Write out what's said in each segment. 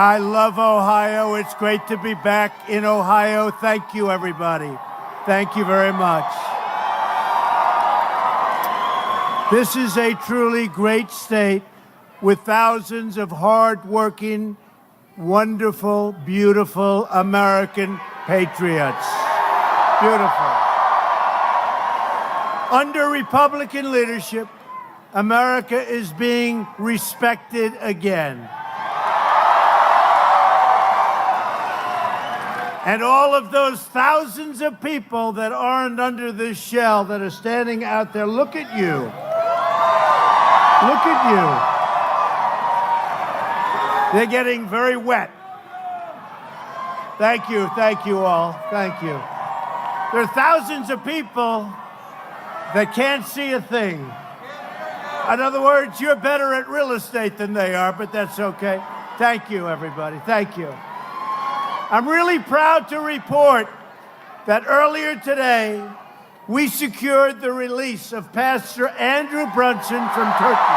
I love Ohio. It's great to be back in Ohio. Thank you, everybody. Thank you very much. This is a truly great state with thousands of hard-working, wonderful, beautiful American patriots. Beautiful. Under Republican leadership, America is being respected again. And all of those thousands of people that aren't under this shell that are standing out there, look at you. Look at you. They're getting very wet. Thank you all, thank you. There are thousands of people that can't see a thing. In other words, you're better at real estate than they are, but that's okay. Thank you, everybody, thank you. I'm really proud to report that earlier today, we secured the release of Pastor Andrew Brunson from Turkey.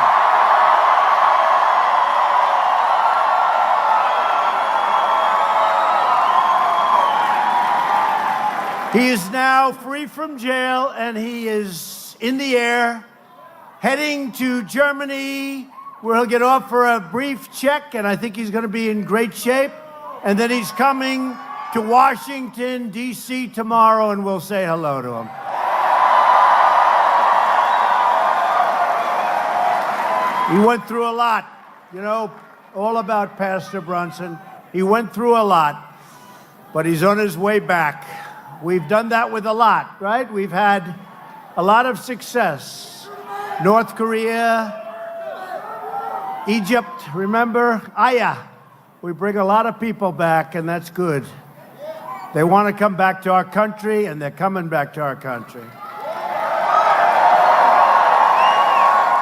He is now free from jail, and he is in the air, heading to Germany, where he'll get off for a brief check, and I think he's going to be in great shape. And then he's coming to Washington, D.C. tomorrow, and we'll say hello to him. He went through a lot. You know, all about Pastor Brunson. He went through a lot, but he's on his way back. We've done that with a lot, right? We've had a lot of success. North Korea, Egypt, remember? Aya. We bring a lot of people back, and that's good. They want to come back to our country, and they're coming back to our country.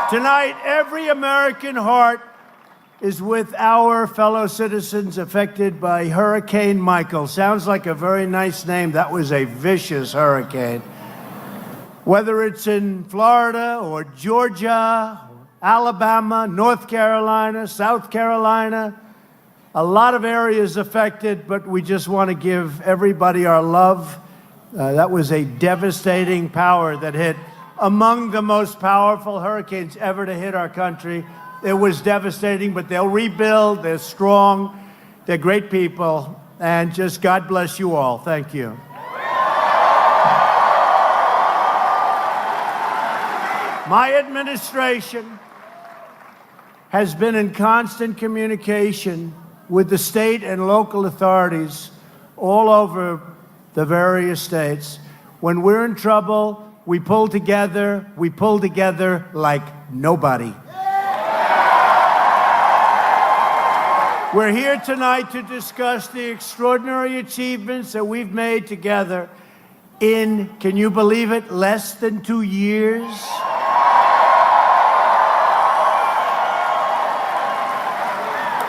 Tonight, every American heart is with our fellow citizens affected by Hurricane Michael. Sounds like a very nice name. That was a vicious hurricane. Whether it's in Florida or Georgia, Alabama, North Carolina, South Carolina, a lot of areas affected, but we just want to give everybody our love. That was a devastating power that hit among the most powerful hurricanes ever to hit our country. It was devastating, but they'll rebuild. They're strong. They're great people. And just God bless you all. Thank you. My administration has been in constant communication with the state and local authorities all over the various states. When we're in trouble, we pull together like nobody. We're here tonight to discuss the extraordinary achievements that we've made together in, can you believe it, less than 2 years?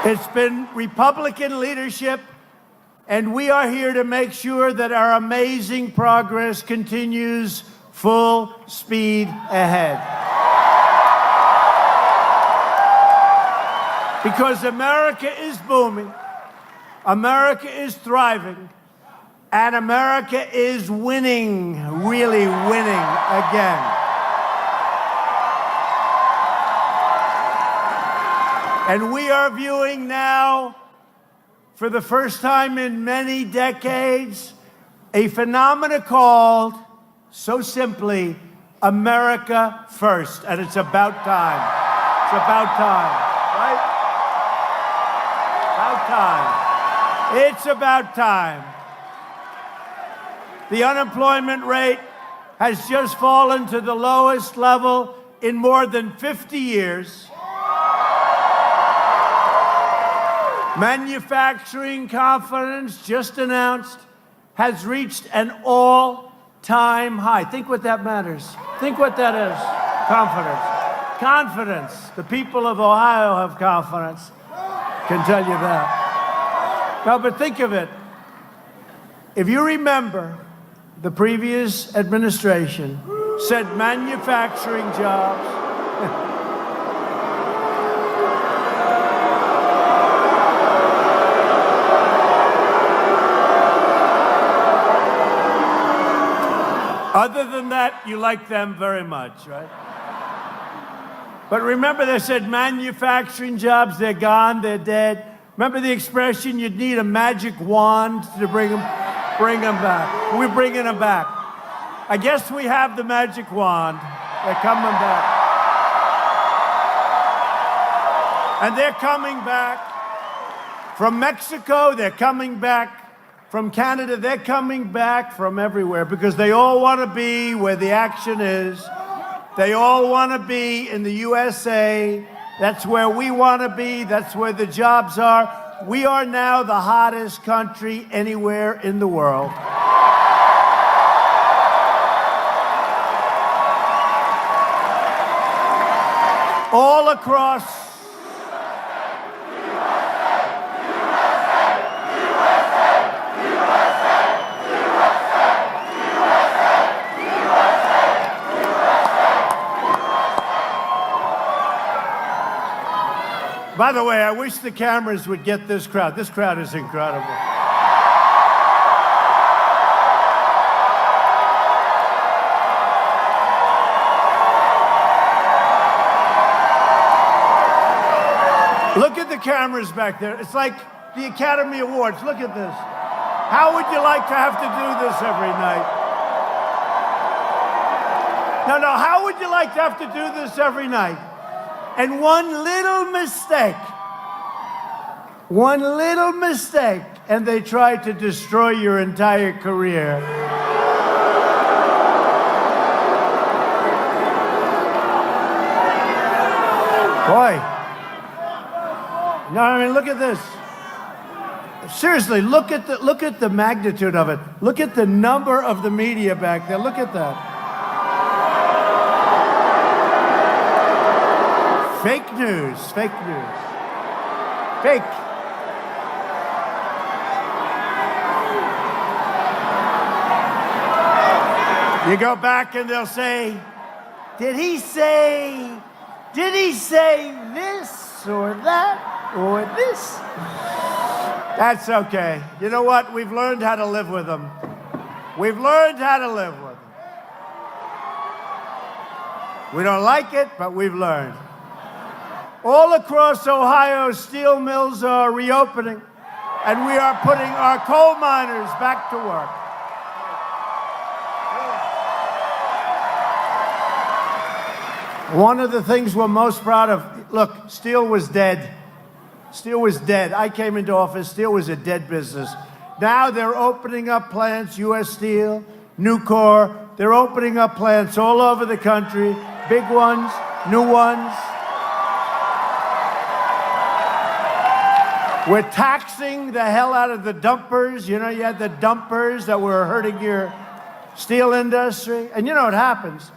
It's been Republican leadership, and we are here to make sure that our amazing progress continues full speed ahead. Because America is booming, America is thriving, and America is winning, really winning again. And we are viewing now, for the first time in many decades, a phenomenon called, so simply, America First. And it's about time. It's about time, right? About time. It's about time. The unemployment rate has just fallen to the lowest level in more than 50 years. Manufacturing confidence, just announced, has reached an all-time high. Think what that matters. Think what that is. Confidence. Confidence. The people of Ohio have confidence. Can tell you that. No, but think of it. If you remember, the previous administration said manufacturing jobs. Other than that, you like them very much, right? But remember, they said manufacturing jobs, they're gone, they're dead. Remember the expression, you'd need a magic wand to bring them back. We're bringing them back. I guess we have the magic wand. They're coming back. And they're coming back. From Mexico, they're coming back. From Canada, they're coming back from everywhere because they all want to be where the action is. They all want to be in the USA. That's where we want to be. That's where the jobs are. We are now the hottest country anywhere in the world. All across. By the way, I wish the cameras would get this crowd. This crowd is incredible. Look at the cameras back there. It's like the Academy Awards. Look at this. How would you like to have to do this every night? No, how would you like to have to do this every night? And one little mistake, and they try to destroy your entire career. Boy. No, I mean, look at this. Seriously, look at the magnitude of it. Look at the number of the media back there. Look at that. Fake news, fake news. Fake. You go back and they'll say, did he say this or that or this? That's okay. You know what? We've learned how to live with them. We've learned how to live with them. We don't like it, but we've learned. All across Ohio, steel mills are reopening, and we are putting our coal miners back to work. One of the things we're most proud of, look, steel was dead. Steel was dead. I came into office, steel was a dead business. Now they're opening up plants, U.S. Steel, Nucor, they're opening up plants all over the country, big ones, new ones. We're taxing the hell out of the dumpers. You know, you had the dumpers that were hurting your steel industry. And you know what happens?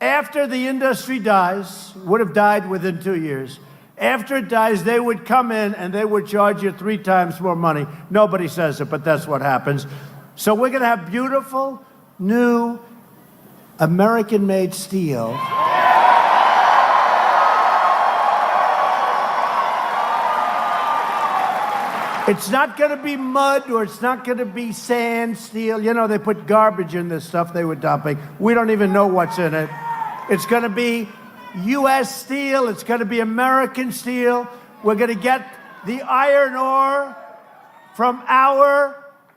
After the industry dies, would have died within 2 years. After it dies, they would come in and they would charge you 3 times more money. Nobody says it, but that's what happens. So we're going to have beautiful, new, American-made steel. It's not going to be mud or it's not going to be sand, steel. You know, they put garbage in this stuff they were dumping. We don't even know what's in it. It's going to be U.S. steel. It's going to be American steel. We're going to get the iron ore from our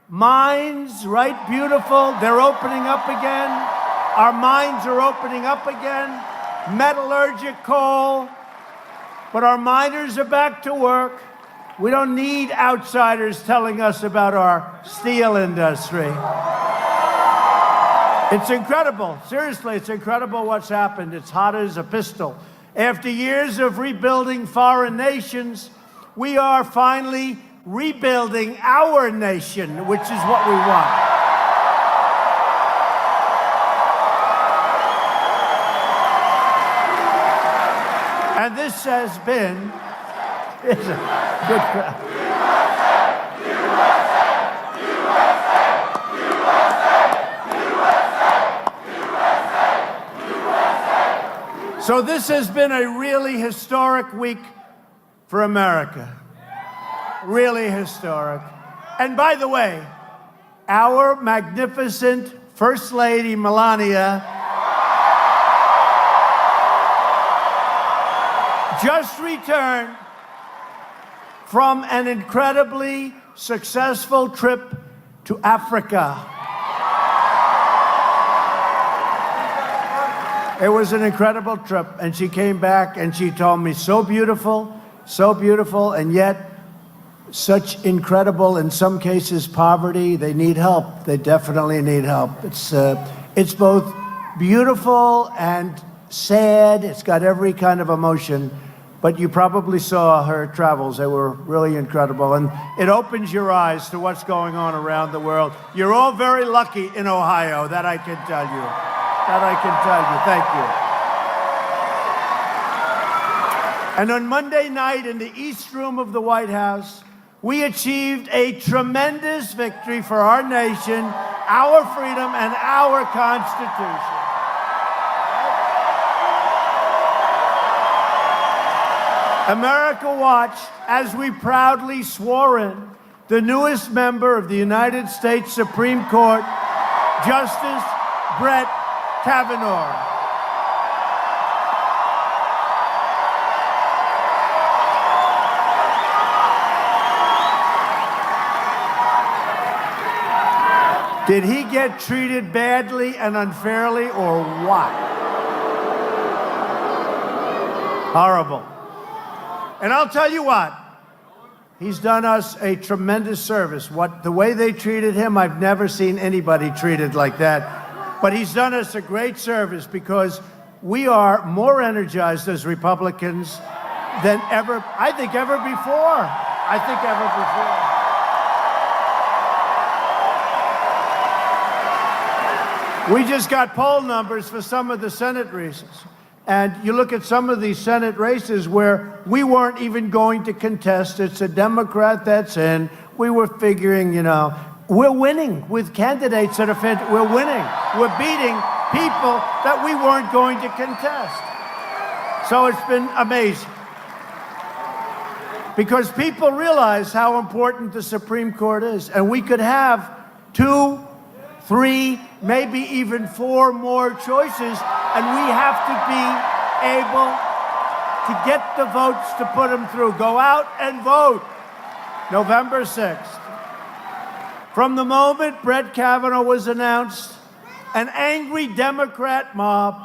mines, right? Beautiful. They're opening up again. Our mines are opening up again. Metallurgic coal. But our miners are back to work. We don't need outsiders telling us about our steel industry. It's incredible. Seriously, it's incredible what's happened. It's hot as a pistol. After years of rebuilding foreign nations, we are finally rebuilding our nation, which is what we want. And this has been it's a good crowd. So this has been a really historic week for America. Really historic. And by the way, our magnificent First Lady Melania just returned from an incredibly successful trip to Africa. It was an incredible trip, and she came back and she told me, so beautiful, and yet such incredible, in some cases, poverty. They need help. They definitely need help. It's both beautiful and sad. It's got every kind of emotion. But you probably saw her travels. They were really incredible. And it opens your eyes to what's going on around the world. You're all very lucky in Ohio, that I can tell you. That I can tell you. Thank you. And on Monday night in the East Room of the White House, we achieved a tremendous victory for our nation, our freedom, and our Constitution. America watched as we proudly swore in the newest member of the United States Supreme Court, Justice Brett Kavanaugh. Did he get treated badly and unfairly, or what? Horrible. And I'll tell you what, he's done us a tremendous service. The way they treated him, I've never seen anybody treated like that. But he's done us a great service because we are more energized as Republicans than ever, I think ever before. We just got poll numbers for some of the Senate races. And you look at some of these Senate races where we weren't even going to contest. It's a Democrat that's in. We were figuring, we're winning with candidates that are we're winning. We're beating people that we weren't going to contest. So it's been amazing. Because people realize how important the Supreme Court is. And we could have 2, 3, maybe even 4 more choices, and we have to be able to get the votes to put them through. Go out and vote November 6th. From the moment Brett Kavanaugh was announced, an angry Democrat mob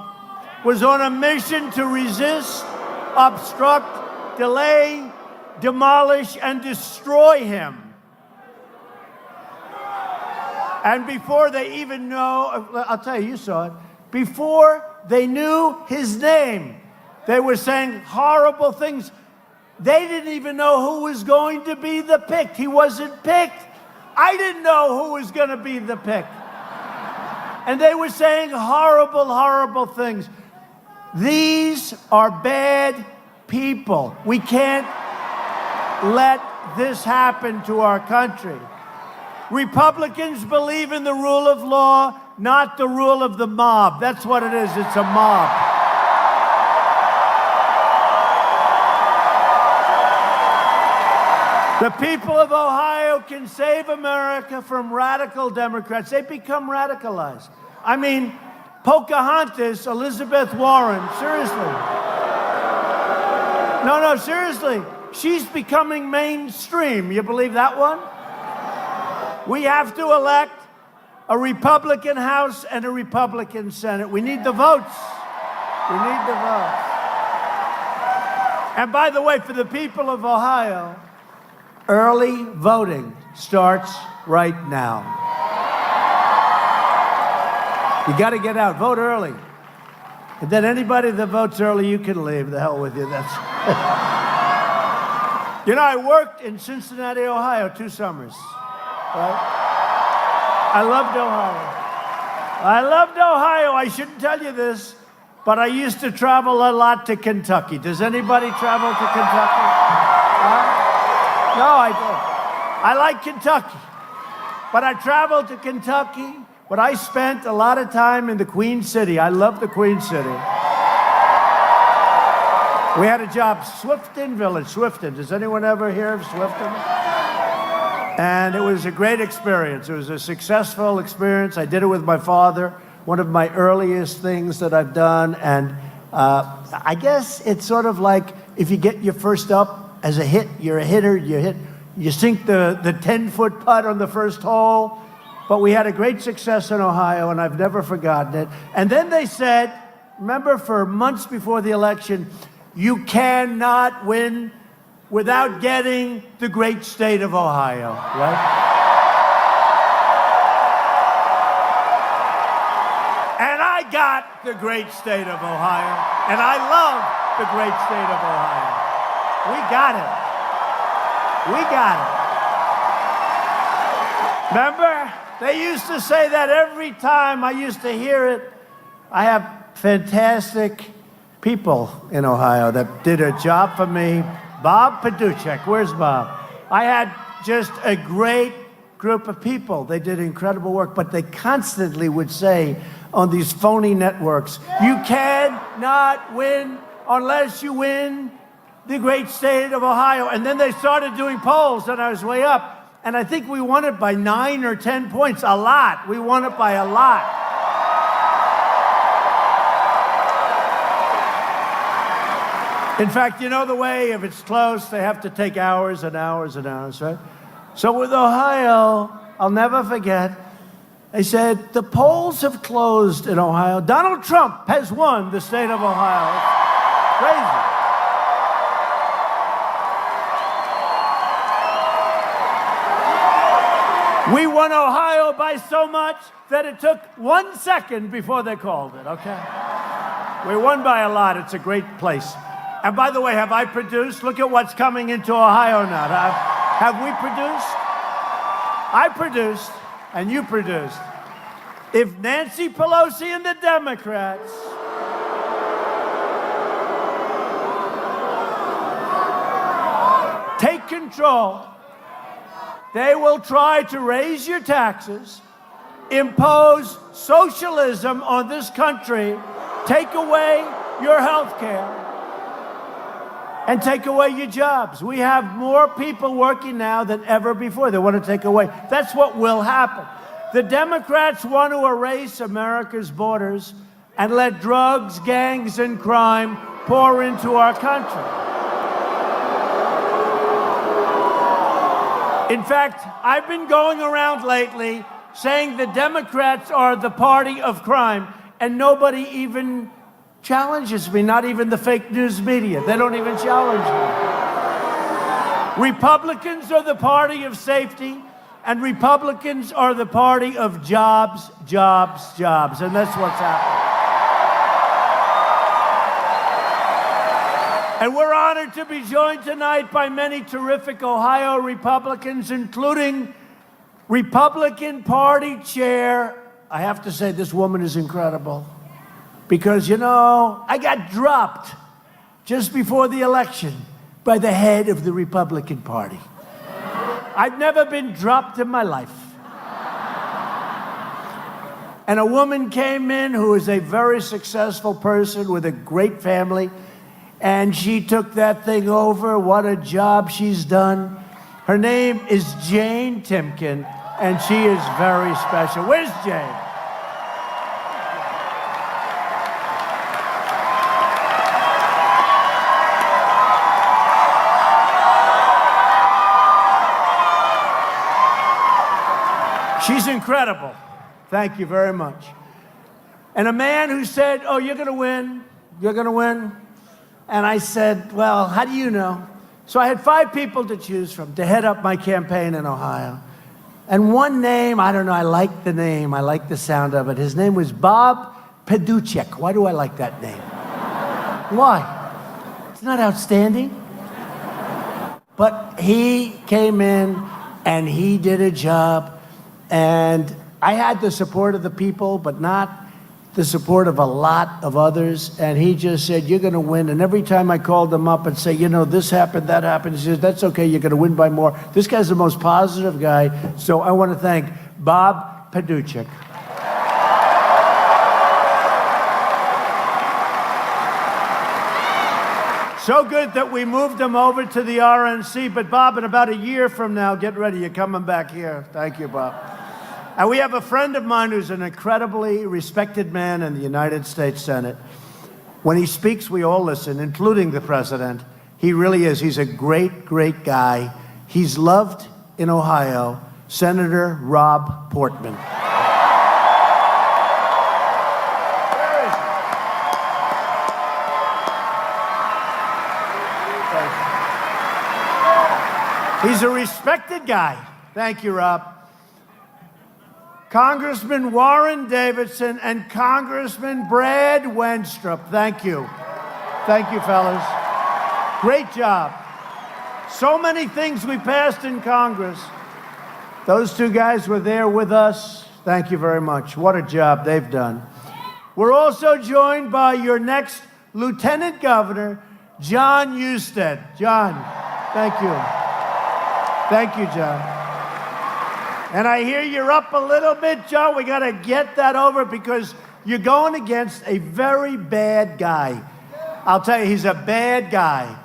was on a mission to resist, obstruct, delay, demolish, and destroy him. And before they even know, I'll tell you saw it, before they knew his name, they were saying horrible things. They didn't even know who was going to be the pick. He wasn't picked. I didn't know who was going to be the pick. And they were saying horrible, horrible things. These are bad people. We can't let this happen to our country. Republicans believe in the rule of law, not the rule of the mob. That's what it is. It's a mob. The people of Ohio can save America from radical Democrats. They become radicalized. I mean, Pocahontas, Elizabeth Warren, seriously. No, seriously. She's becoming mainstream. You believe that one? We have to elect a Republican House and a Republican Senate. We need the votes. We need the votes. And by the way, for the people of Ohio, early voting starts right now. You got to get out, vote early. And then anybody that votes early, you can leave. The hell with you. That's. I worked in Cincinnati, Ohio, 2 summers. Right? I loved Ohio. I shouldn't tell you this, but I used to travel a lot to Kentucky. Does anybody travel to Kentucky? No, I don't. I like Kentucky. But I traveled to Kentucky, but I spent a lot of time in the Queen City. I love the Queen City. We had a job, Swifton Village, Swifton. Does anyone ever hear of Swifton? And it was a great experience. It was a successful experience. I did it with my father, one of my earliest things that I've done. And I guess it's sort of like if you get your first up as a hit, you're a hitter, you sink the 10-foot putt on the first hole. But we had a great success in Ohio, and I've never forgotten it. And then they said, remember, for months before the election, you cannot win without getting the great state of Ohio, right? And I got the great state of Ohio, and I love the great state of Ohio. We got it. We got it. Remember, they used to say that every time I used to hear it. I have fantastic people in Ohio that did a job for me. Bob Paduchek, where's Bob? I had just a great group of people. They did incredible work, but they constantly would say on these phony networks, you cannot win unless you win the great state of Ohio. And then they started doing polls, and I was way up. And I think we won it by 9 or 10 points, a lot. We won it by a lot. In fact, you know the way, if it's close, they have to take hours and hours and hours, right? So with Ohio, I'll never forget, they said, the polls have closed in Ohio. Donald Trump has won the state of Ohio. It's crazy. We won Ohio by so much that it took 1 second before they called it, okay? We won by a lot. It's a great place. And by the way, have I produced? Look at what's coming into Ohio now. Have we produced? I produced, and you produced. If Nancy Pelosi and the Democrats take control, they will try to raise your taxes, impose socialism on this country, take away your health care, and take away your jobs. We have more people working now than ever before. They want to take away. That's what will happen. The Democrats want to erase America's borders and let drugs, gangs, and crime pour into our country. In fact, I've been going around lately saying the Democrats are the party of crime, and nobody even challenges me, not even the fake news media. They don't even challenge me. Republicans are the party of safety, and Republicans are the party of jobs, jobs, jobs, and that's what's happening. And we're honored to be joined tonight by many terrific Ohio Republicans, including Republican Party Chair. I have to say, this woman is incredible. Because, you know, I got dropped just before the election by the head of the Republican Party. I've never been dropped in my life. And a woman came in who is a very successful person with a great family, and she took that thing over. What a job she's done. Her name is Jane Timken, and she is very special. Where's Jane? She's incredible. Thank you very much. And a man who said, oh, you're going to win. You're going to win. And I said, well, how do you know? So I had 5 people to choose from to head up my campaign in Ohio. And one name, I don't know, I like the name. I like the sound of it. His name was Bob Paduchek. Why do I like that name? Why? It's not outstanding. But he came in and he did a job. And I had the support of the people, but not the support of a lot of others. And he just said, you're going to win. And every time I called him up and say, you know, this happened, that happened, he says, that's okay, you're going to win by more. This guy's the most positive guy. So I want to thank Bob Paduchek. So good that we moved him over to the RNC. But Bob, in about a year from now, get ready, you're coming back here. Thank you, Bob. And we have a friend of mine who's an incredibly respected man in the United States Senate. When he speaks, we all listen, including the president. He really is. He's a great, great guy. He's loved in Ohio, Senator Rob Portman. He's a respected guy. Thank you, Rob. Congressman Warren Davidson and Congressman Brad Wenstrup. Thank you. Thank you, fellas. Great job. So many things we passed in Congress. Those two guys were there with us. Thank you very much. What a job they've done. We're also joined by your next Lieutenant Governor, John Husted. John, thank you. Thank you, John. And I hear you're up a little bit, John. We got to get that over because you're going against a very bad guy. I'll tell you, he's a bad guy.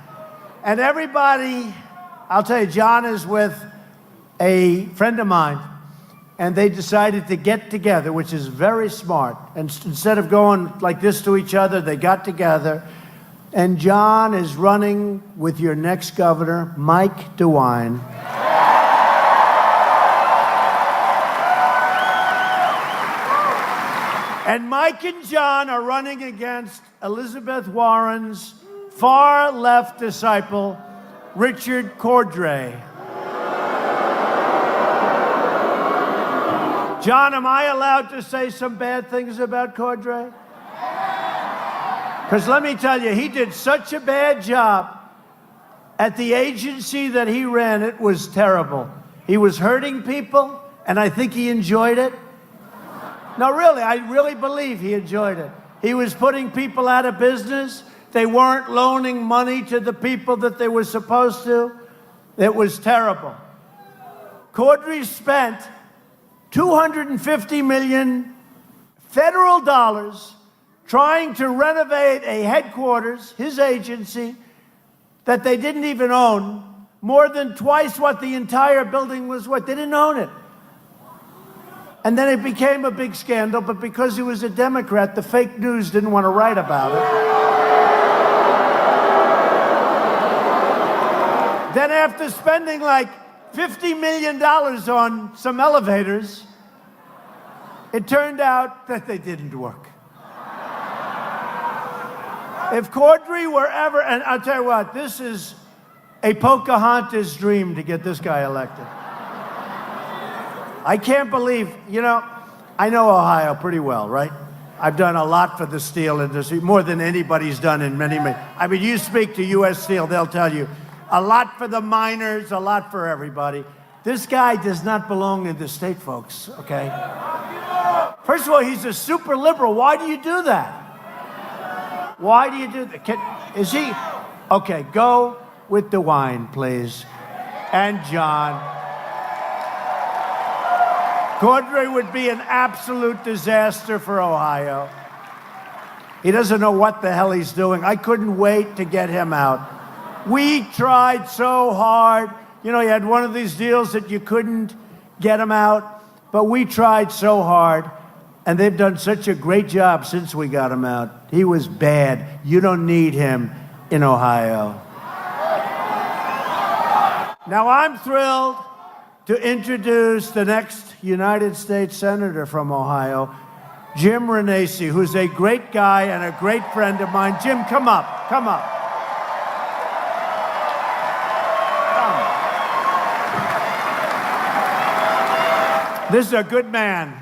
And everybody, I'll tell you, John is with a friend of mine, and they decided to get together, which is very smart. And instead of going like this to each other, they got together. And John is running with your next governor, Mike DeWine. And Mike and John are running against Elizabeth Warren's far-left disciple, Richard Cordray. John, am I allowed to say some bad things about Cordray? Because let me tell you, he did such a bad job at the agency that he ran. It was terrible. He was hurting people, and I think he enjoyed it. No, really, I really believe he enjoyed it. He was putting people out of business. They weren't loaning money to the people that they were supposed to. It was terrible. Cordray spent $250 million federal dollars trying to renovate a headquarters, his agency, that they didn't even own, more than twice what the entire building was worth. They didn't own it. And then it became a big scandal, but because he was a Democrat, the fake news didn't want to write about it. Then after spending like $50 million on some elevators, it turned out that they didn't work. If Cordray were ever, and I'll tell you what, this is a Pocahontas dream to get this guy elected. I can't believe, you know, I know Ohio pretty well, right? I've done a lot for the steel industry, more than anybody's done in many. I mean, you speak to U.S. Steel, they'll tell you, a lot for the miners, a lot for everybody. This guy does not belong in the state, folks, okay? First of all, he's a super liberal. Why do you do that? Why do you do that? Is he? Okay, go with DeWine, please. And John. Cordray would be an absolute disaster for Ohio. He doesn't know what the hell he's doing. I couldn't wait to get him out. We tried so hard. You know, he had one of these deals that you couldn't get him out, but we tried so hard, and they've done such a great job since we got him out. He was bad. You don't need him in Ohio. Now, I'm thrilled to introduce the next United States Senator from Ohio, Jim Renacci, who's a great guy and a great friend of mine. Jim, come up, come up. Come. This is a good man.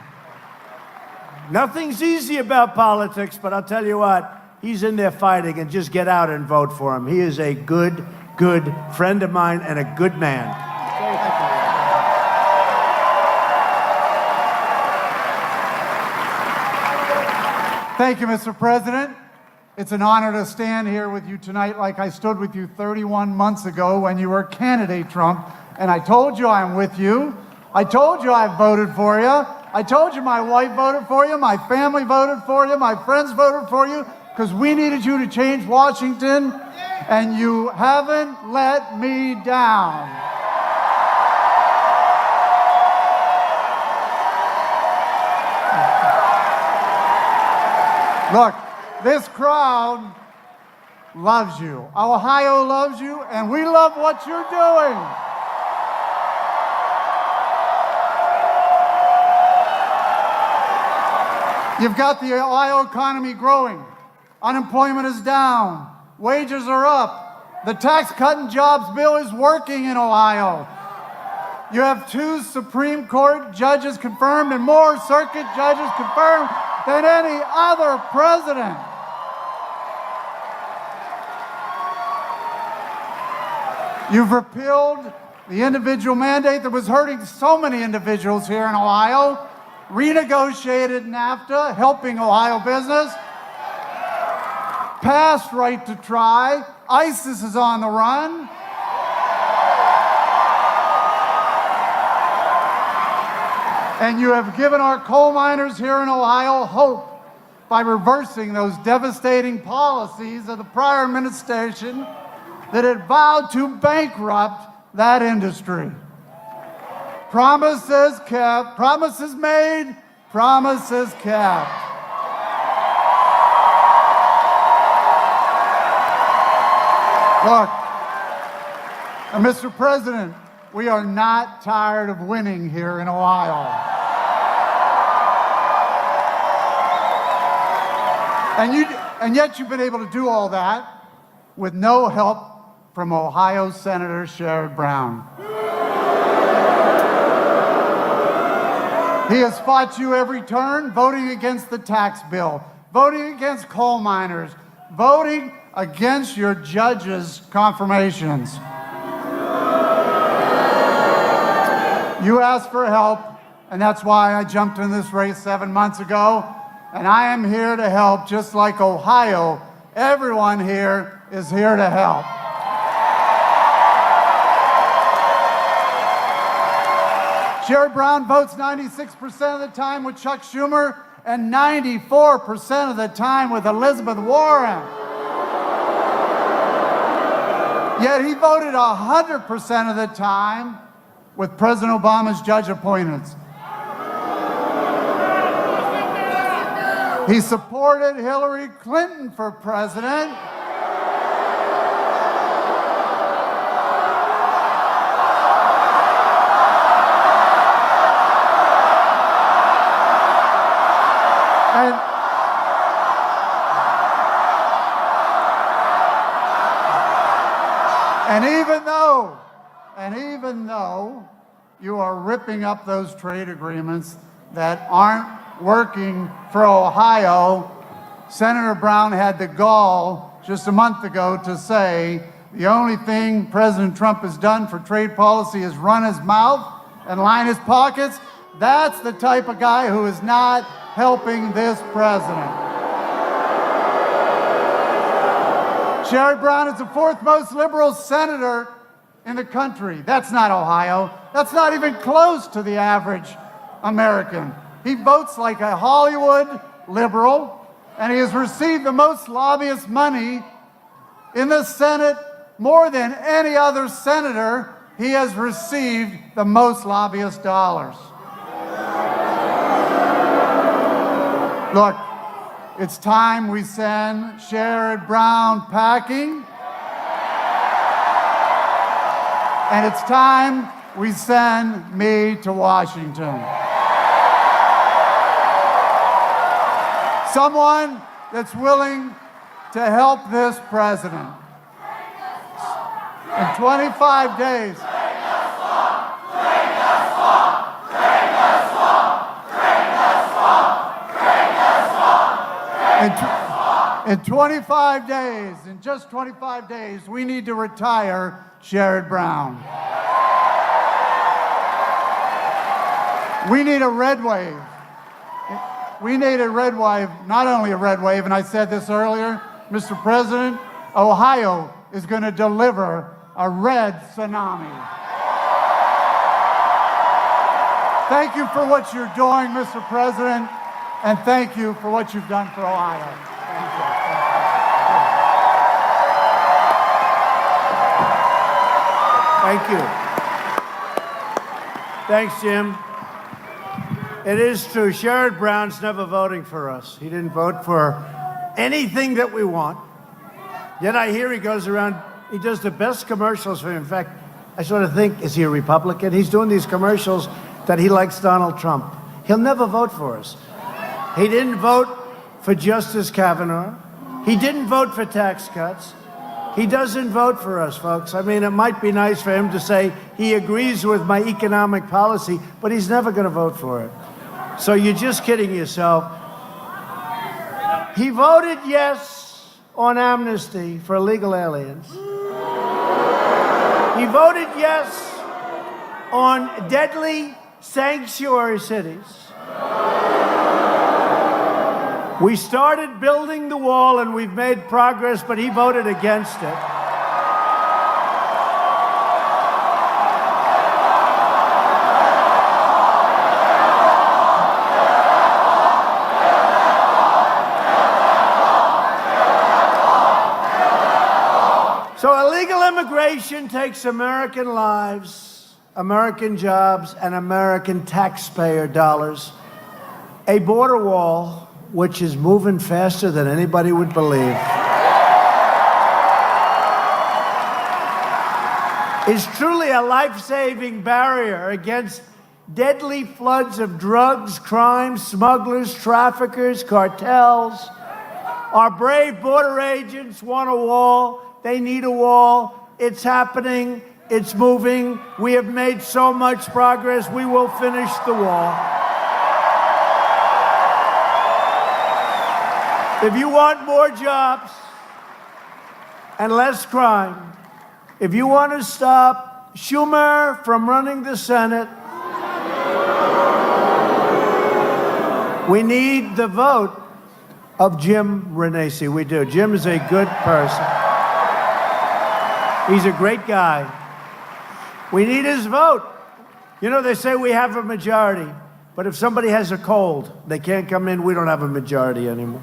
Nothing's easy about politics, but I'll tell you what, he's in there fighting, and just get out and vote for him. He is a good, good friend of mine and a good man. Thank you, Mr. President. It's an honor to stand here with you tonight like I stood with you 31 months ago when you were candidate Trump, and I told you I'm with you. I told you I voted for you. I told you my wife voted for you, my family voted for you, my friends voted for you, because we needed you to change Washington. And you haven't let me down. Look, this crowd loves you. Ohio loves you, and we love what you're doing. You've got the Ohio economy growing. Unemployment is down. Wages are up. The tax cut and jobs bill is working in Ohio. You have 2 Supreme Court judges confirmed and more circuit judges confirmed than any other president. You've repealed the individual mandate that was hurting so many individuals here in Ohio, renegotiated NAFTA, helping Ohio business, passed right to try, ISIS is on the run. And you have given our coal miners here in Ohio hope by reversing those devastating policies of the prior administration that had vowed to bankrupt that industry. Promises kept, promises made, promises kept. Look, Mr. President, we are not tired of winning here in Ohio. And yet you've been able to do all that with no help from Ohio Senator Sherrod Brown. He has fought you every turn, voting against the tax bill, voting against coal miners, voting against your judges' confirmations. You asked for help, and that's why I jumped in this race 7 months ago, and I am here to help, just like Ohio. Everyone here is here to help. Sherrod Brown votes 96% of the time with Chuck Schumer and 94% of the time with Elizabeth Warren. Yet he voted 100% of the time with President Obama's judge appointments. He supported Hillary Clinton for president. And even though you are ripping up those trade agreements that aren't working for Ohio, Senator Brown had the gall just a month ago to say the only thing President Trump has done for trade policy is run his mouth and line his pockets. That's the type of guy who is not helping this president. Sherrod Brown is the 4th most liberal senator in the country. That's not Ohio. That's not even close to the average American. He votes like a Hollywood liberal, and he has received the most lobbyist money in the Senate. More than any other senator, he has received the most lobbyist dollars. Look, it's time we send Sherrod Brown packing. And it's time we send me to Washington. Someone that's willing to help this president. In 25 days. In 25 days, in just 25 days, we need to retire Sherrod Brown. We need a red wave. We need a red wave, not only a red wave, and I said this earlier, Mr. President, Ohio is going to deliver a red tsunami. Thank you for what you're doing, Mr. President, and thank you for what you've done for Ohio. Thank you. Thank you. Thanks, Jim. It is true. Sherrod Brown's never voting for us. He didn't vote for anything that we want. Yet I hear he goes around, he does the best commercials for him. In fact, I sort of think, is he a Republican? He's doing these commercials that he likes Donald Trump. He'll never vote for us. He didn't vote for Justice Kavanaugh. He didn't vote for tax cuts. He doesn't vote for us, folks. I mean, it might be nice for him to say he agrees with my economic policy, but he's never going to vote for it. So you're just kidding yourself. He voted yes on amnesty for illegal aliens. He voted yes on deadly sanctuary cities. We started building the wall and we've made progress, but he voted against it. So illegal immigration takes American lives, American jobs, and American taxpayer dollars. A border wall, which is moving faster than anybody would believe, is truly a life-saving barrier against deadly floods of drugs, crime, smugglers, traffickers, cartels. Our brave border agents want a wall. They need a wall. It's happening. It's moving. We have made so much progress. We will finish the wall. If you want more jobs and less crime, if you want to stop Schumer from running the Senate, we need the vote of Jim Renacci. We do. Jim is a good person. He's a great guy. We need his vote. You know, they say we have a majority, but if somebody has a cold, they can't come in, we don't have a majority anymore.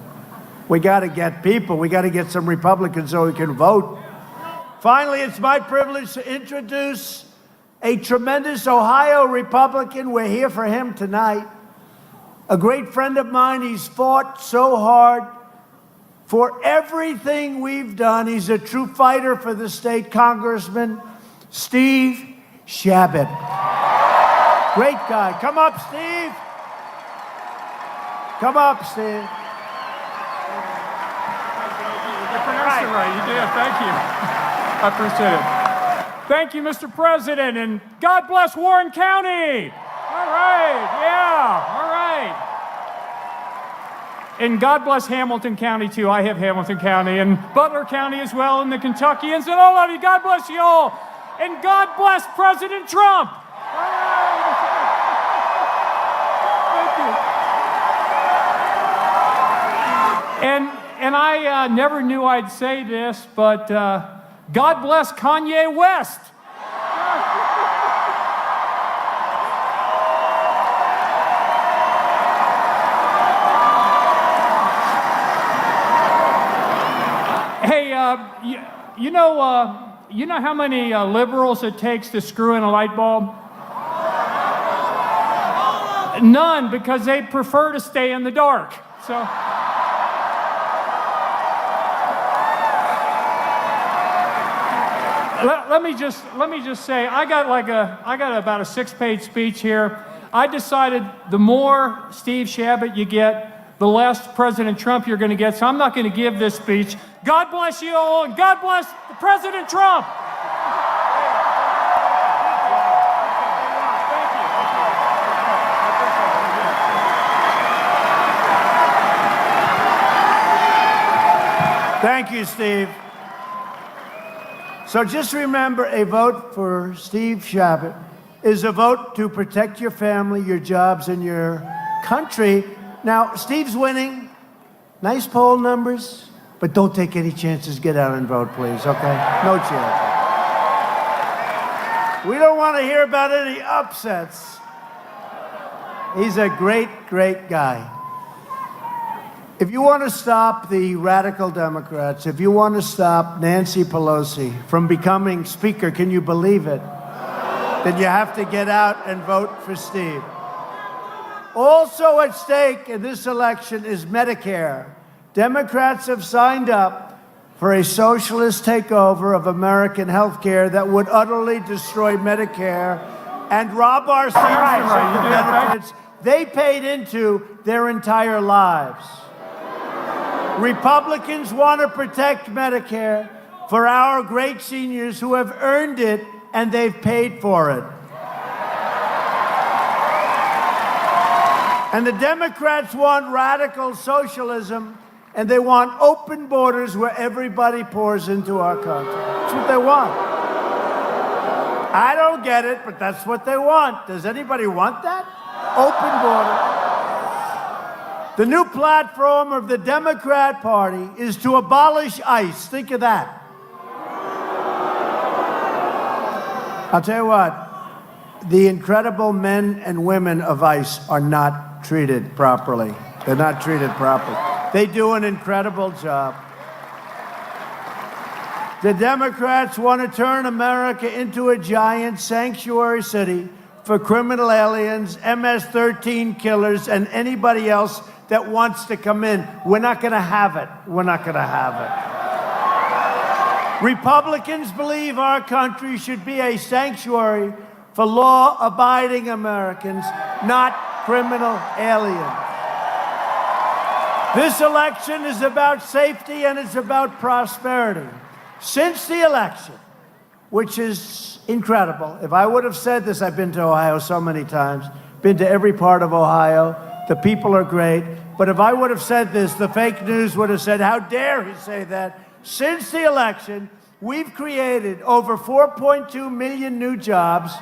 We got to get people. We got to get some Republicans so we can vote. Finally, it's my privilege to introduce a tremendous Ohio Republican. We're here for him tonight. A great friend of mine. He's fought so hard for everything we've done. He's a true fighter for the state, Congressman Steve Chabot. Great guy. Come up, Steve. Come up, Steve. Right, you did. Thank you. I appreciate it. Thank you, Mr. President, and God bless Warren County. All right, yeah, all right. And God bless Hamilton County, too. I have Hamilton County, and Butler County as well, and the Kentuckians, and all of you. God bless you all. And God bless President Trump. All right. Thank you. And I never knew I'd say this, but God bless Kanye West. Hey, you know how many liberals it takes to screw in a light bulb? None, because they prefer to stay in the dark. So. Let me just say, I got about a 6-page speech here. I decided the more Steve Chabot you get, the less President Trump you're going to get. So I'm not going to give this speech. God bless you all, and God bless President Trump. Thank you, Steve. So just remember, a vote for Steve Chabot is a vote to protect your family, your jobs, and your country. Now, Steve's winning. Nice poll numbers, but don't take any chances. Get out and vote, please, okay? No chance. We don't want to hear about any upsets. He's a great, great guy. If you want to stop the radical Democrats, if you want to stop Nancy Pelosi from becoming Speaker, can you believe it? then you have to get out and vote for Steve. Also at stake in this election is Medicare. Democrats have signed up for a socialist takeover of American health care that would utterly destroy Medicare and rob our seniors of the benefits they paid into their entire lives. Republicans want to protect Medicare for our great seniors who have earned it and they've paid for it. And the Democrats want radical socialism, and they want open borders where everybody pours into our country. That's what they want. I don't get it, but that's what they want. Does anybody want that? Open border. The new platform of the Democrat Party is to abolish ICE. Think of that. I'll tell you what, the incredible men and women of ICE are not treated properly. They're not treated properly. They do an incredible job. The Democrats want to turn America into a giant sanctuary city for criminal aliens, MS-13 killers, and anybody else that wants to come in. We're not going to have it. We're not going to have it. Republicans believe our country should be a sanctuary for law-abiding Americans, not criminal aliens. This election is about safety and it's about prosperity. Since the election, which is incredible, if I would have said this, I've been to Ohio so many times, been to every part of Ohio, the people are great, but if I would have said this, the fake news would have said, how dare he say that? Since the election, we've created over 4.2 million new jobs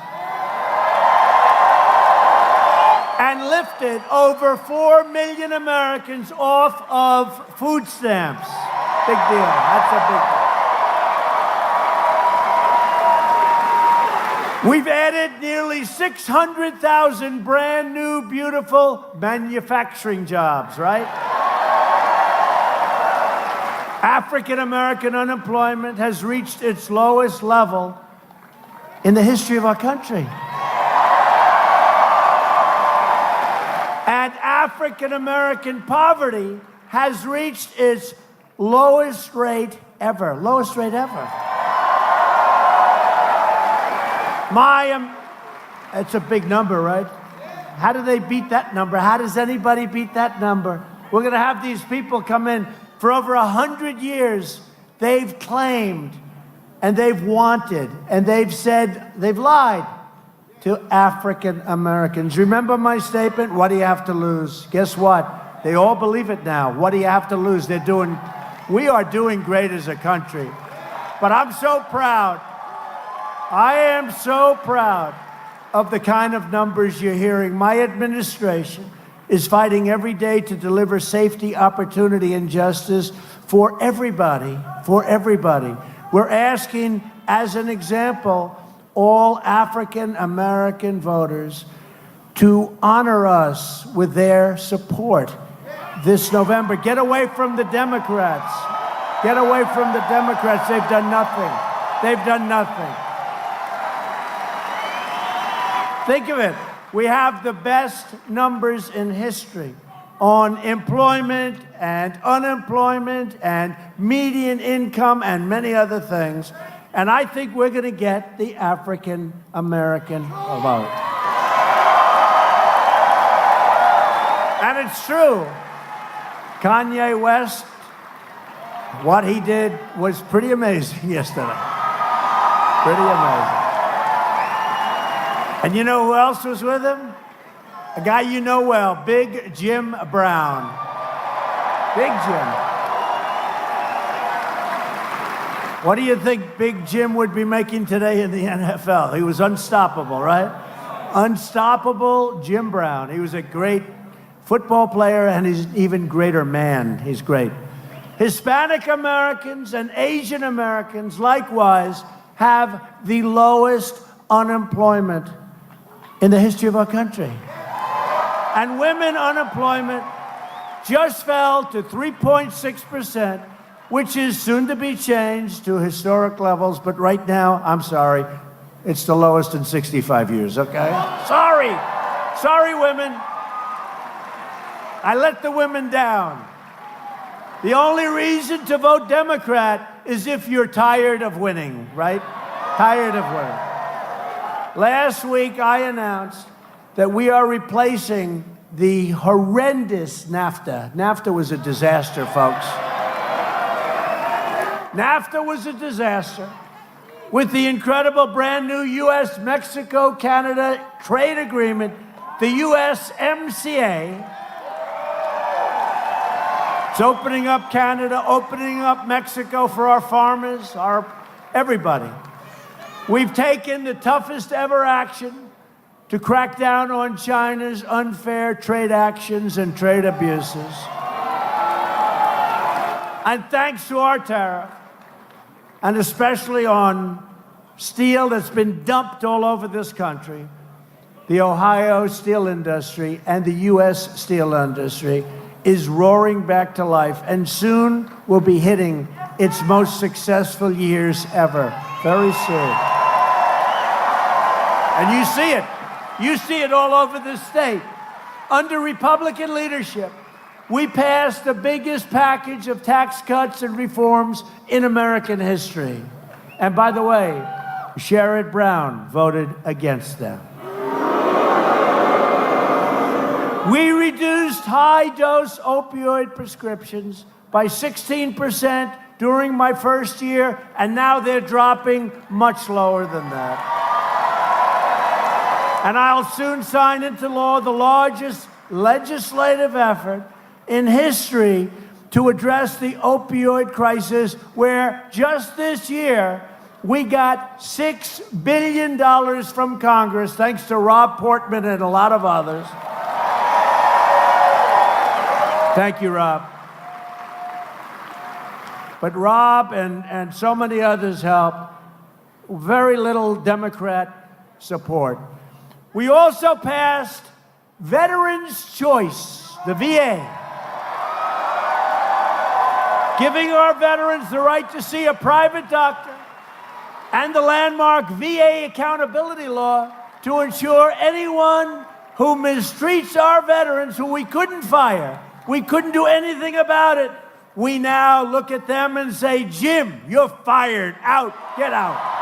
and lifted over 4 million Americans off of food stamps. Big deal. That's a big deal. We've added nearly 600,000 brand new, beautiful manufacturing jobs, right? African American unemployment has reached its lowest level in the history of our country. And African American poverty has reached its lowest rate ever. Lowest rate ever. It's a big number, right? How do they beat that number? How does anybody beat that number? We're going to have these people come in. For over 100 years, they've claimed and they've wanted and they've said, they've lied to African Americans. Remember my statement? What do you have to lose? Guess what? They all believe it now. What do you have to lose? We are doing great as a country. But I'm so proud. I am so proud of the kind of numbers you're hearing. My administration is fighting every day to deliver safety, opportunity, and justice for everybody, for everybody. We're asking, as an example, all African American voters to honor us with their support this November. Get away from the Democrats. Get away from the Democrats. They've done nothing. They've done nothing. Think of it. We have the best numbers in history on employment and unemployment and median income and many other things. And I think we're going to get the African American vote. And it's true. Kanye West, what he did was pretty amazing yesterday. Pretty amazing. And you know who else was with him? A guy you know well, Big Jim Brown. Big Jim. What do you think Big Jim would be making today in the NFL? He was unstoppable, right? Unstoppable Jim Brown. He was a great football player, and he's an even greater man. He's great. Hispanic Americans and Asian Americans, likewise, have the lowest unemployment in the history of our country. And women unemployment just fell to 3.6%, which is soon to be changed to historic levels. But right now, I'm sorry, It's the lowest in 65 years, okay? Sorry. Sorry, women. I let the women down. The only reason to vote Democrat is if you're tired of winning, right? Tired of winning. Last week, I announced that we are replacing the horrendous NAFTA. NAFTA was a disaster, folks. NAFTA was a disaster with the incredible brand new U.S.-Mexico-Canada trade agreement, the USMCA. It's opening up Canada, opening up Mexico for our farmers, everybody. We've taken the toughest ever action to crack down on China's unfair trade actions and trade abuses. And thanks to our tariff, and especially on steel that's been dumped all over this country, the Ohio steel industry and the U.S. steel industry is roaring back to life and soon will be hitting its most successful years ever, very soon. And you see it. You see it all over the state. Under Republican leadership, we passed the biggest package of tax cuts and reforms in American history. And by the way, Sherrod Brown voted against them. We reduced high-dose opioid prescriptions by 16% during my first year, and now they're dropping much lower than that. And I'll soon sign into law the largest legislative effort in history to address the opioid crisis, where just this year we got $6 billion from Congress, thanks to Rob Portman and a lot of others. Thank you, Rob. But Rob and so many others helped. Very little Democrat support. We also passed Veterans' Choice, the VA, giving our veterans the right to see a private doctor, and the landmark VA accountability law to ensure anyone who mistreats our veterans, who we couldn't fire, we couldn't do anything about it, we now look at them and say, Jim, you're fired, out, get out.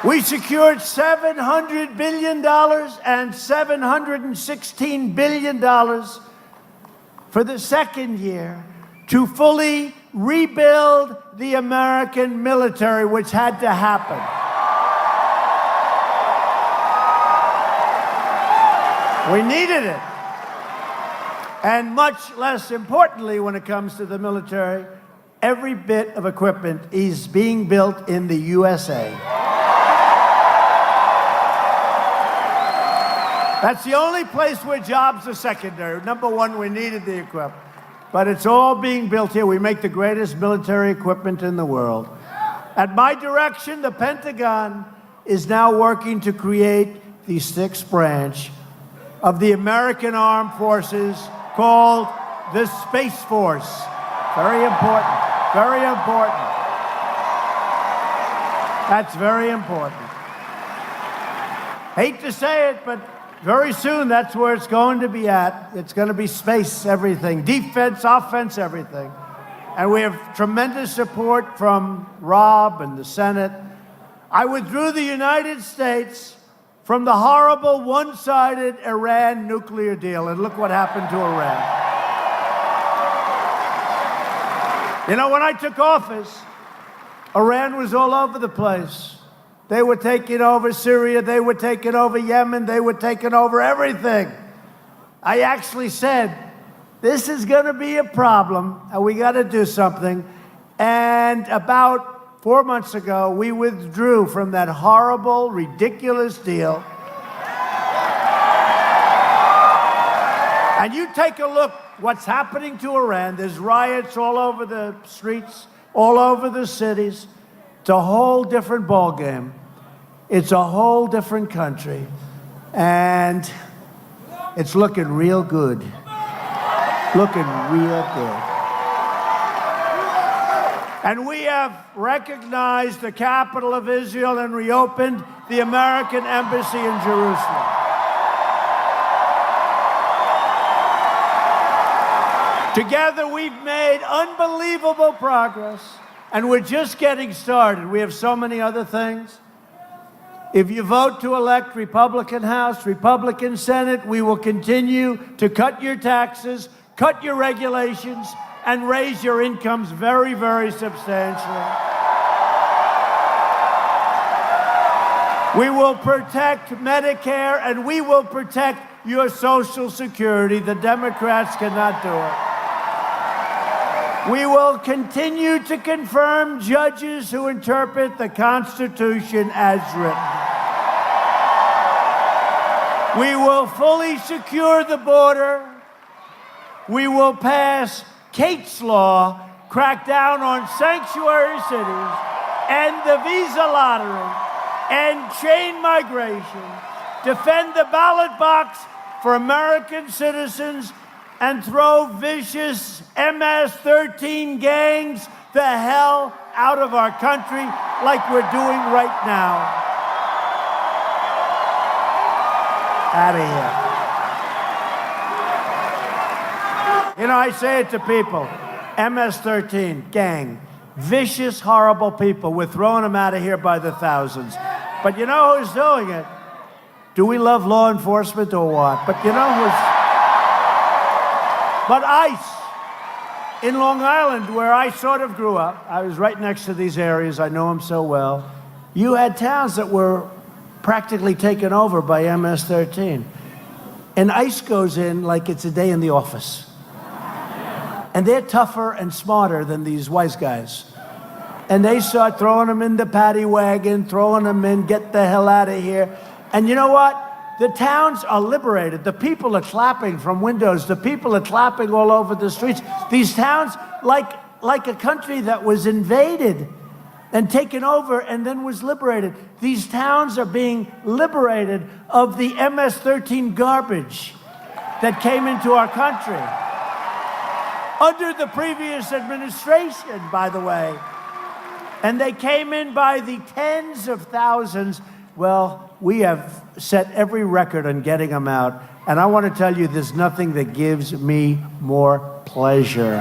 We secured $700 billion and $716 billion for the second year to fully rebuild the American military, which had to happen. We needed it. And much less importantly, when it comes to the military, every bit of equipment is being built in the USA. That's the only place where jobs are secondary. Number one, we needed the equipment. But it's all being built here. We make the greatest military equipment in the world. At my direction, the Pentagon is now working to create the sixth branch of the American Armed Forces called the Space Force. Very important. Very important. That's very important. Hate to say it, but very soon, that's where it's going to be at. It's going to be space, everything. Defense, offense, everything. And we have tremendous support from Rob and the Senate. I withdrew the United States from the horrible one-sided Iran nuclear deal. And look what happened to Iran. You know, when I took office, Iran was all over the place. They were taking over Syria, they were taking over Yemen, they were taking over everything. I actually said, this is going to be a problem, and we got to do something. And about 4 months ago, we withdrew from that horrible, ridiculous deal. And you take a look what's happening to Iran. There's riots all over the streets, all over the cities. It's a whole different ballgame. It's a whole different country. And it's looking real good. Looking real good. And we have recognized the capital of Israel and reopened the American embassy in Jerusalem. Together, we've made unbelievable progress, and we're just getting started. We have so many other things. If you vote to elect Republican House, Republican Senate, we will continue to cut your taxes, cut your regulations, and raise your incomes very, very substantially. We will protect Medicare, and we will protect your Social Security. The Democrats cannot do it. We will continue to confirm judges who interpret the Constitution as written. We will fully secure the border. We will pass Kate's Law, crack down on sanctuary cities, end the visa lottery, end chain migration, defend the ballot box for American citizens, and throw vicious MS-13 gangs the hell out of our country like we're doing right now. Out of here. You know, I say it to people, MS-13 gang, vicious, horrible people. We're throwing them out of here by the thousands. But you know who's doing it? Do we love law enforcement or what? But you know who's... But ICE, in Long Island, where I sort of grew up, I was right next to these areas, I know them so well, you had towns that were practically taken over by MS-13. And ICE goes in like it's a day in the office. And they're tougher and smarter than these wise guys. And they start throwing them in the paddy wagon, throwing them in, get the hell out of here. And you know what? The towns are liberated. The people are clapping from windows. The people are clapping all over the streets. These towns, like a country that was invaded and taken over and then was liberated. These towns are being liberated of the MS-13 garbage that came into our country. Under the previous administration, by the way. And they came in by the tens of thousands. Well, we have set every record on getting them out. And I want to tell you, there's nothing that gives me more pleasure.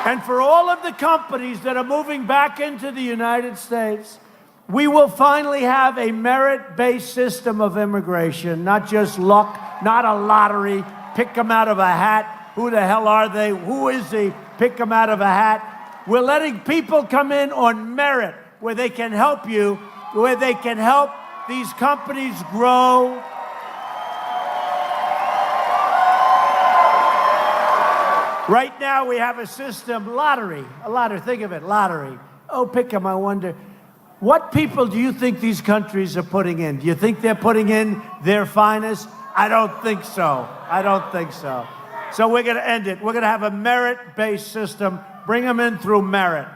And for all of the companies that are moving back into the United States, we will finally have a merit-based system of immigration, not just luck, not a lottery, pick them out of a hat. Who the hell are they? Who is he? Pick them out of a hat. We're letting people come in on merit, where they can help you, where they can help these companies grow. Right now we have a system, lottery, think of it, lottery. Oh, pick them, I wonder. What people do you think these countries are putting in? Do you think they're putting in their finest? I don't think so. I don't think so. So we're going to end it. We're going to have a merit-based system. Bring them in through merit.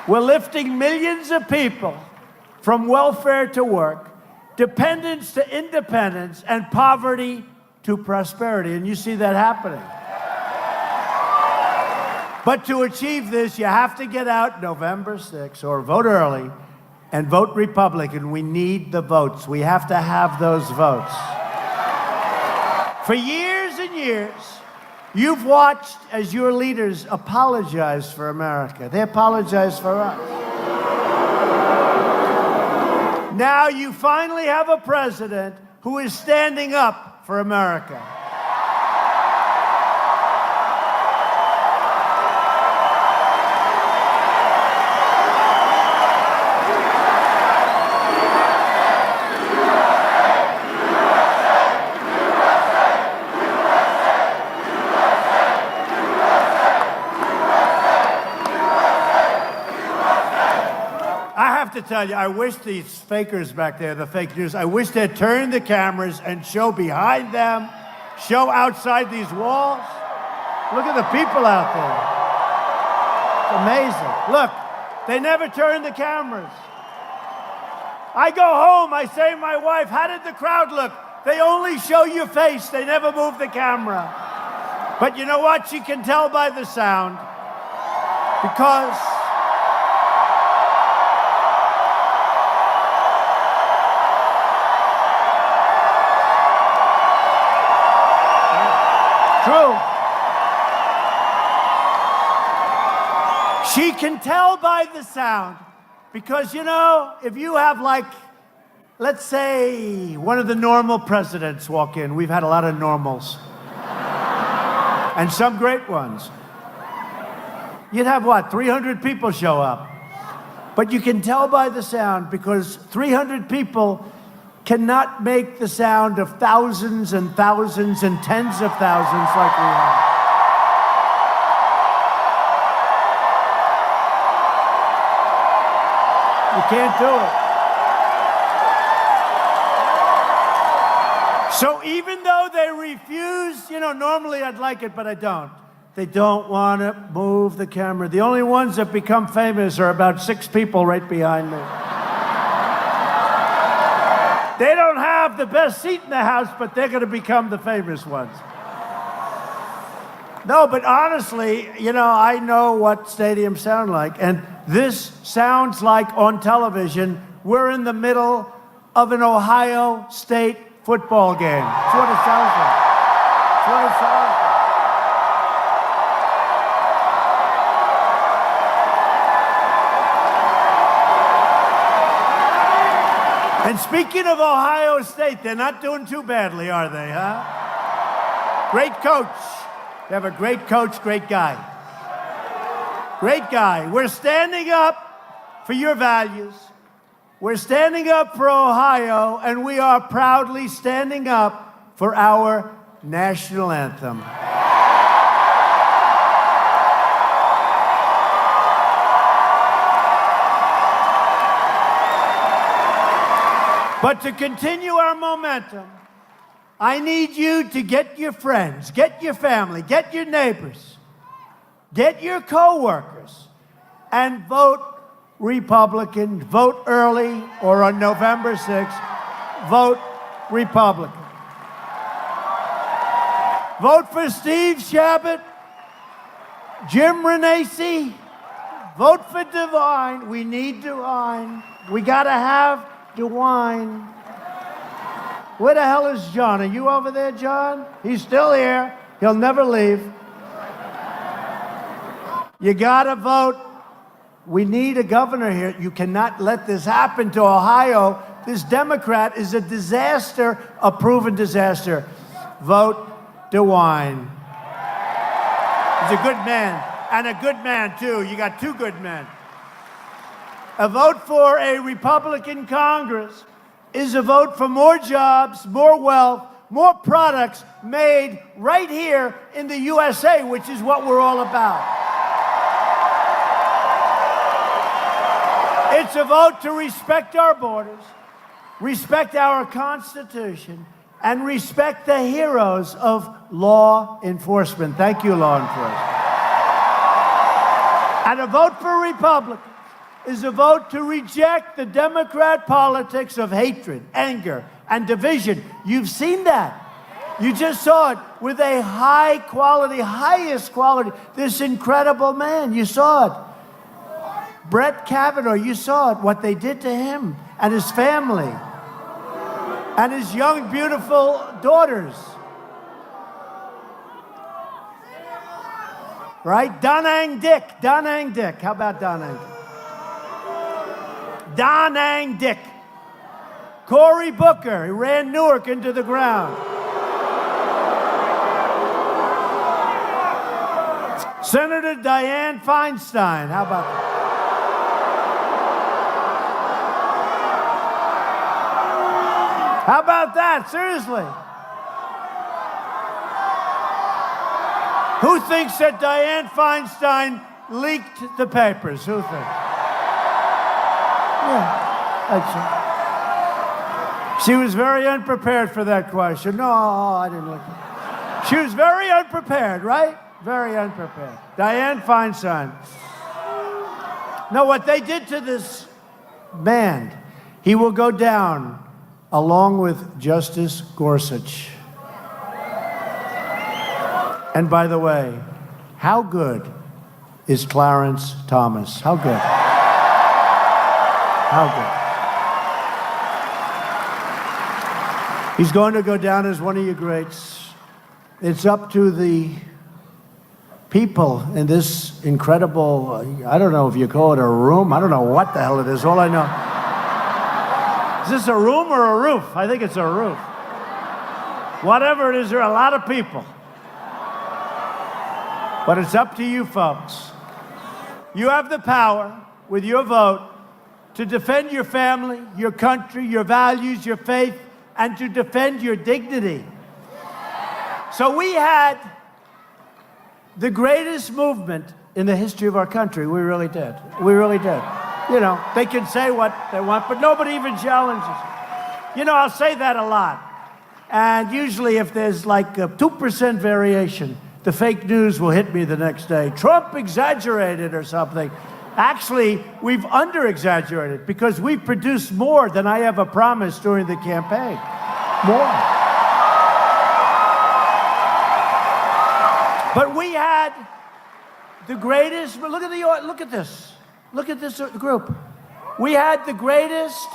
We're lifting millions of people from welfare to work, dependence to independence, and poverty to prosperity. And you see that happening. But to achieve this, you have to get out November 6th or vote early and vote Republican. We need the votes. We have to have those votes. For years and years, you've watched as your leaders apologize for America. They apologize for us. Now you finally have a president who is standing up for America. To tell you, I wish these fakers back there, the fake news, I wish they'd turn the cameras and show behind them, show outside these walls. Look at the people out there. It's amazing. Look, they never turn the cameras. I go home, I say to my wife, how did the crowd look? They only show your face. They never move the camera. But you know what? She can tell by the sound. Because true. She can tell by the sound. Because, you know, if you have, like, let's say one of the normal presidents walk in. We've had a lot of normals. And some great ones. You'd have, what, 300 people show up. But you can tell by the sound because 300 people cannot make the sound of thousands and thousands and tens of thousands like we have. You can't do it. So even though they refuse, you know, normally I'd like it, but I don't. They don't want to move the camera. The only ones that become famous are about 6 people right behind me. They don't have the best seat in the house, but they're going to become the famous ones. No, but honestly, you know, I know what stadiums sound like. And this sounds like on television, we're in the middle of an Ohio State football game. That's what it sounds like. That's what it sounds like. And speaking of Ohio State, they're not doing too badly, are they, huh? Great coach. They have a great coach, great guy. Great guy. We're standing up for your values. We're standing up for Ohio, and we are proudly standing up for our national anthem. But to continue our momentum, I need you to get your friends, get your family, get your neighbors, get your co-workers, and vote Republican. Vote early or on November 6th, vote Republican. Vote for Steve Chabot, Jim Renacci. Vote for DeWine. We need DeWine. We got to have DeWine. Where the hell is John? Are you over there, John? He's still here. He'll never leave. You gotta vote. We need a governor here. You cannot let this happen to Ohio. This Democrat is a disaster, a proven disaster. Vote DeWine. He's a good man, and a good man, too. You got 2 good men. A vote for a Republican Congress is a vote for more jobs, more wealth, more products made right here in the USA, which is what we're all about. It's a vote to respect our borders, respect our Constitution, and respect the heroes of law enforcement. Thank you, law enforcement. And a vote for Republicans is a vote to reject the Democrat politics of hatred, anger, and division. You've seen that. You just saw it with a high quality, highest quality, this incredible man. You saw it. Brett Kavanaugh, you saw it, what they did to him and his family and his young, beautiful daughters. Right? Donang Dick. How about Donang Dick? Donang Dick. Cory Booker, he ran Newark into the ground. Senator Dianne Feinstein, how about that? How about that? Seriously. Who thinks that Dianne Feinstein leaked the papers? Who thinks? Yeah, that's it. She was very unprepared for that question. No, I didn't look. She was very unprepared, right? Very unprepared. Dianne Feinstein. No, what they did to this man, he will go down along with Justice Gorsuch. And by the way, how good is Clarence Thomas? How good? How good? He's going to go down as one of your greats. It's up to the people in this incredible, I don't know if you call it a room. I don't know what the hell it is. All I know. Is this a room or a roof? I think it's a roof. Whatever it is, there are a lot of people. But it's up to you folks. You have the power, with your vote, to defend your family, your country, your values, your faith, and to defend your dignity. So we had the greatest movement in the history of our country. We really did. We really did. You know, they can say what they want, but nobody even challenges. You know, I'll say that a lot. And usually if there's like a 2% variation, the fake news will hit me the next day. Trump exaggerated or something. Actually, we've under-exaggerated because we've produced more than I ever promised during the campaign. More. But we had the greatest, look at this. Look at this group. We had the greatest,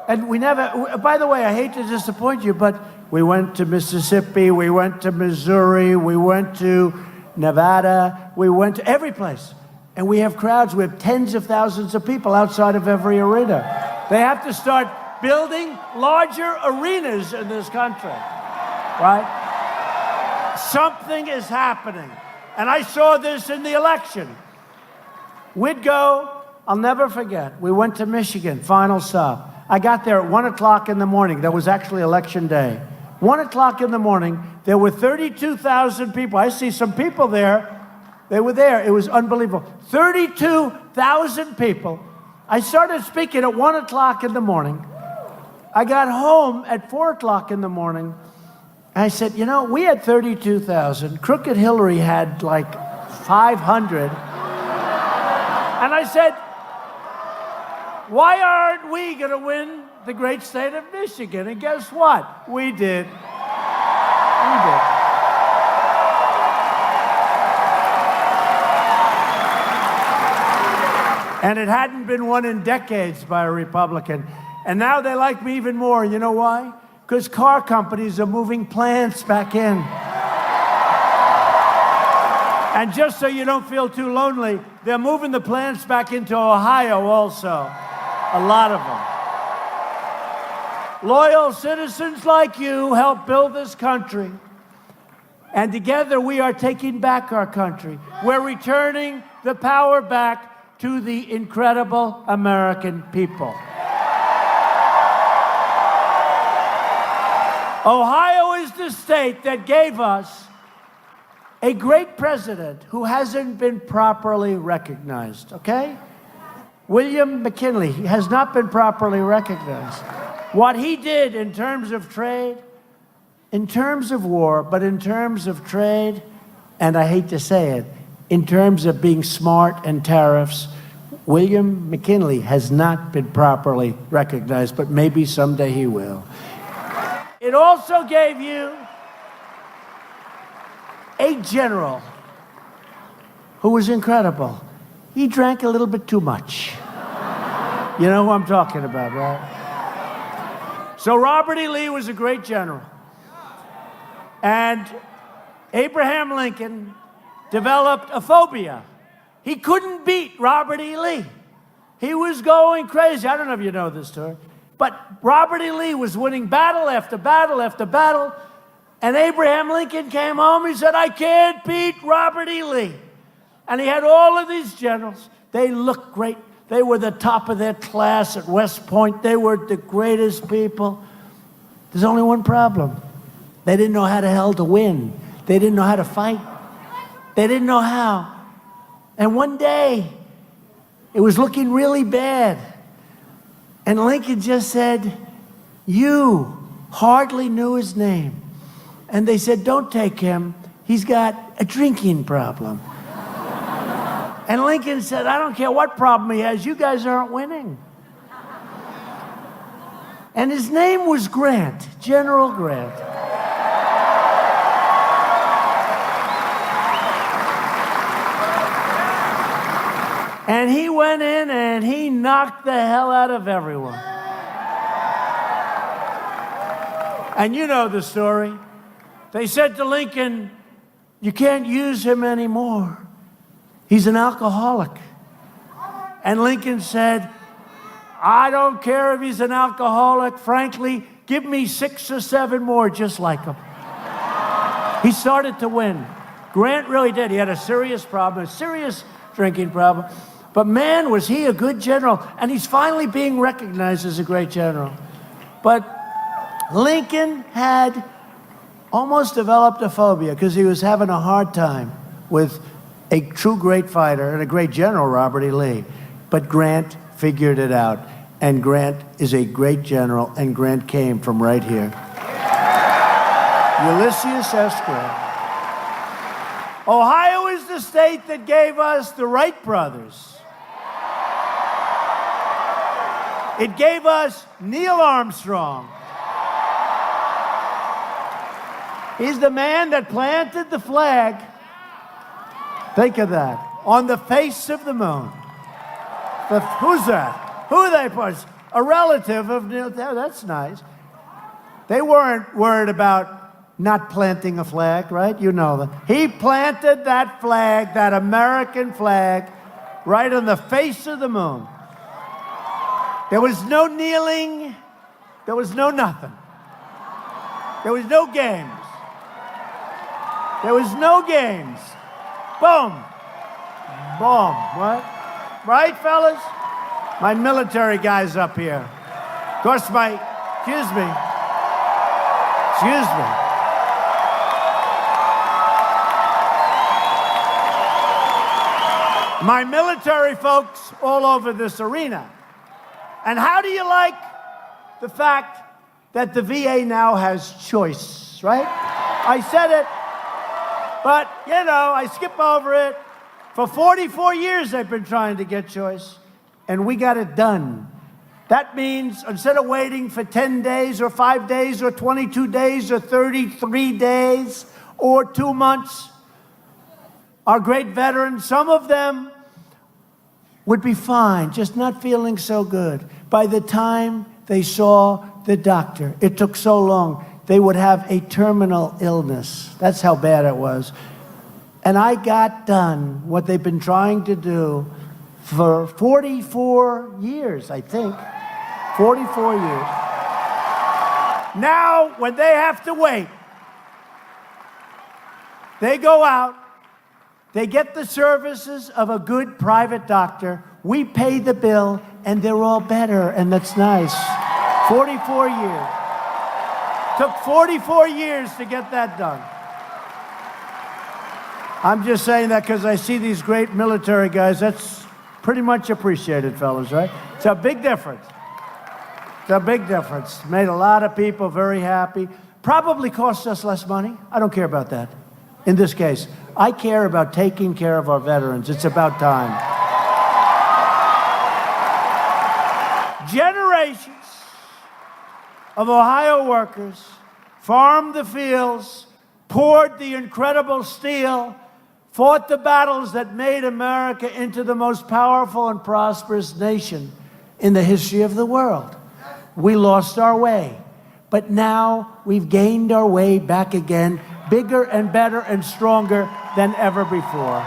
and we never, by the way, I hate to disappoint you, but we went to Mississippi, we went to Missouri, we went to Nevada, we went to every place. And we have crowds, we have tens of thousands of people outside of every arena. They have to start building larger arenas in this country, right? Something is happening. And I saw this in the election. We'd go, I'll never forget, we went to Michigan, final stop. I got there at 1 o'clock in the morning. That was actually election day. 1 o'clock in the morning, there were 32,000 people. I see some people there. They were there. It was unbelievable. 32,000 people. I started speaking at 1 o'clock in the morning. I got home at 4 o'clock in the morning. And I said, you know, we had 32,000. Crooked Hillary had like 500. And I said, why aren't we going to win the great state of Michigan? And guess what? We did. We did. And it hadn't been won in decades by a Republican. And now they like me even more. You know why? Because car companies are moving plants back in. And just so you don't feel too lonely, they're moving the plants back into Ohio also. A lot of them. Loyal citizens like you help build this country. And together we are taking back our country. We're returning the power back to the incredible American people. Ohio is the state that gave us a great president who hasn't been properly recognized, okay? William McKinley has not been properly recognized. What he did in terms of trade, in terms of war, but in terms of trade, and I hate to say it, in terms of being smart and tariffs, William McKinley has not been properly recognized, but maybe someday he will. It also gave you a general who was incredible. He drank a little bit too much. You know who I'm talking about, right? So Robert E. Lee was a great general. And Abraham Lincoln developed a phobia. He couldn't beat Robert E. Lee. He was going crazy. I don't know if you know this story. But Robert E. Lee was winning battle after battle after battle. And Abraham Lincoln came home. He said, I can't beat Robert E. Lee. And he had all of these generals. They looked great. They were the top of their class at West Point. They were the greatest people. There's only one problem. They didn't know how the hell to win. They didn't know how to fight. They didn't know how. And one day, it was looking really bad. And Lincoln just said, you hardly knew his name. And they said, don't take him. He's got a drinking problem. And Lincoln said, I don't care what problem he has. You guys aren't winning. And his name was Grant, General Grant. And he went in and he knocked the hell out of everyone. And you know the story. They said to Lincoln, "You can't use him anymore. He's an alcoholic." And Lincoln said, "I don't care if he's an alcoholic. Frankly, give me 6 or 7 more just like him." He started to win. Grant really did. He had a serious problem, a serious drinking problem. But man, was he a good general. And he's finally being recognized as a great general. But Lincoln had almost developed a phobia because he was having a hard time with a true great fighter and a great general, Robert E. Lee. But Grant figured it out. And Grant is a great general, and Grant came from right here. Ulysses S. Grant. Ohio is the state that gave us the Wright brothers. It gave us Neil Armstrong. He's the man that planted the flag, think of that, on the face of the moon. Who's that? Who are they? A relative of Neil. That's nice. They weren't worried about not planting a flag, right? You know that. He planted that flag, that American flag, right on the face of the moon. There was no kneeling. There was no nothing. There was no games. There was no games. Boom. Boom. What? Right, fellas? My military guys up here. Of course, excuse me. My military folks all over this arena. And how do you like the fact that the VA now has choice, right? I said it, but, you know, I skip over it. For 44 years, they've been trying to get choice, and we got it done. That means instead of waiting for 10 days or 5 days or 22 days or 33 days or 2 months, our great veterans, some of them would be fine, just not feeling so good. By the time they saw the doctor, it took so long, they would have a terminal illness. That's how bad it was. And I got done what they've been trying to do for 44 years, I think. 44 years. Now, when they have to wait, they go out, they get the services of a good private doctor, we pay the bill, and they're all better, and that's nice. 44 years. Took 44 years to get that done. I'm just saying that because I see these great military guys. That's pretty much appreciated, fellas, right? It's a big difference. It's a big difference. Made a lot of people very happy. Probably cost us less money. I don't care about that. In this case, I care about taking care of our veterans. It's about time. Generations of Ohio workers farmed the fields, poured the incredible steel, fought the battles that made America into the most powerful and prosperous nation in the history of the world. We lost our way, but now we've gained our way back again, bigger and better and stronger than ever before.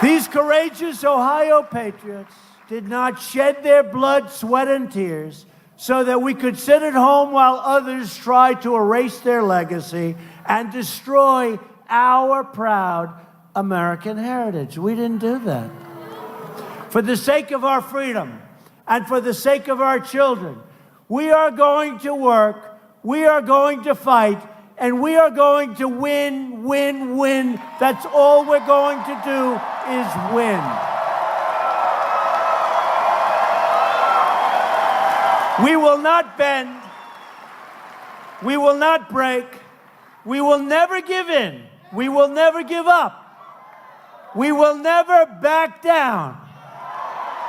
These courageous Ohio patriots did not shed their blood, sweat, and tears so that we could sit at home while others tried to erase their legacy and destroy our proud American heritage. We didn't do that. For the sake of our freedom and for the sake of our children, we are going to work, we are going to fight, and we are going to win, win, win. That's all we're going to do is win. We will not bend. We will not break. We will never give in. We will never give up. We will never back down.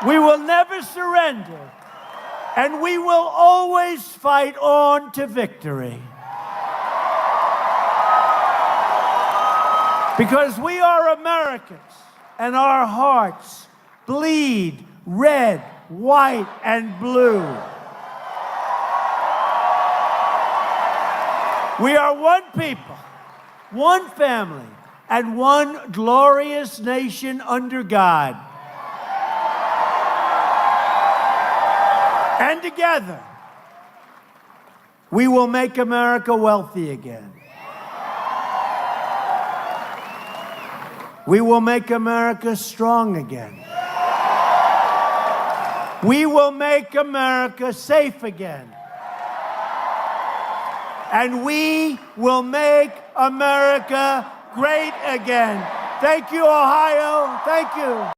We will never surrender. And we will always fight on to victory. Because we are Americans, and our hearts bleed red, white, and blue. We are one people, one family, and one glorious nation under God. And together, we will make America wealthy again. We will make America strong again. We will make America safe again. And we will make America great again. Thank you, Ohio. Thank you.